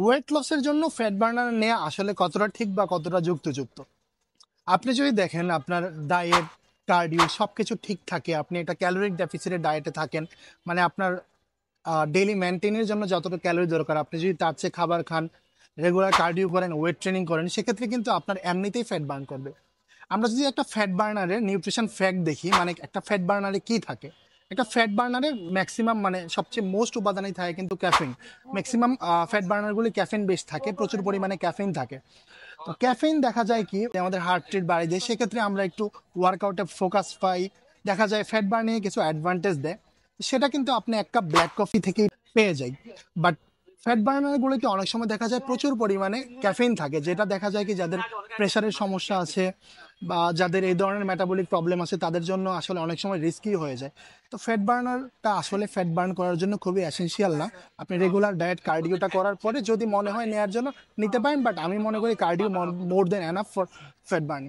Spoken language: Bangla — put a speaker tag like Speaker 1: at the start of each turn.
Speaker 1: ওয়েট লসের জন্য ফ্যাট বার্নার নেওয়া আসলে কতটা ঠিক বা কতটা যুক্তিযুক্ত? আপনি যদি দেখেন আপনার ডায়েট, কার্ডিও সবকিছু ঠিক থাকে, আপনি একটা ক্যালোরিক ডেফিসিটের ডায়েটে থাকেন, মানে আপনার ডেইলি মেনটেনের জন্য যতটা ক্যালোরি দরকার আপনি যদি তার চেয়ে খাবার খান, রেগুলার কার্ডিও করেন, ওয়েট ট্রেনিং করেন, সেক্ষেত্রে কিন্তু আপনার এমনিতেই ফ্যাট বার্ন করবে। আমরা যদি একটা ফ্যাট বার্নারের নিউট্রিশন ফ্যাক্ট দেখি, মানে একটা ফ্যাট বার্নারে কি থাকে, একটা ফ্যাট বার্নারে ম্যাক্সিমাম মানে সবচেয়ে মোস্ট উপাদানই থাকে কিন্তু ক্যাফিন। ম্যাক্সিমাম ফ্যাট বার্নারগুলি ক্যাফিন বেস থাকে, প্রচুর পরিমাণে ক্যাফিন থাকে। তো ক্যাফিন দেখা যায় কি আমাদের হার্ট রেট বাড়িয়ে দেয়, সেক্ষেত্রে আমরা একটু ওয়ার্কআউটে ফোকাস পাই, দেখা যায় ফ্যাট বার্নে কিছু অ্যাডভান্টেজ দেয়। সেটা কিন্তু আপনি এক কাপ ব্ল্যাক কফি থেকেই পেয়ে যাই। বাট ফ্যাট বার্নারগুলোতে অনেক সময় দেখা যায় প্রচুর পরিমাণে ক্যাফিন থাকে, যেটা দেখা যায় কি যাদের প্রেশারের সমস্যা আছে বা যাদের এই ধরনের মেটাবলিক প্রবলেম আছে তাদের জন্য আসলে অনেক সময় রিস্কি হয়ে যায়। তো ফ্যাট বার্নারটা আসলে ফ্যাট বার্ন করার জন্য খুবই এসেনশিয়াল না। আপনি রেগুলার ডায়েট কার্ডিওটা করার পরে যদি মনে হয় নেওয়ার জন্য নিতে পারেন, বাট আমি মনে করি cardio more than enough for fat burn.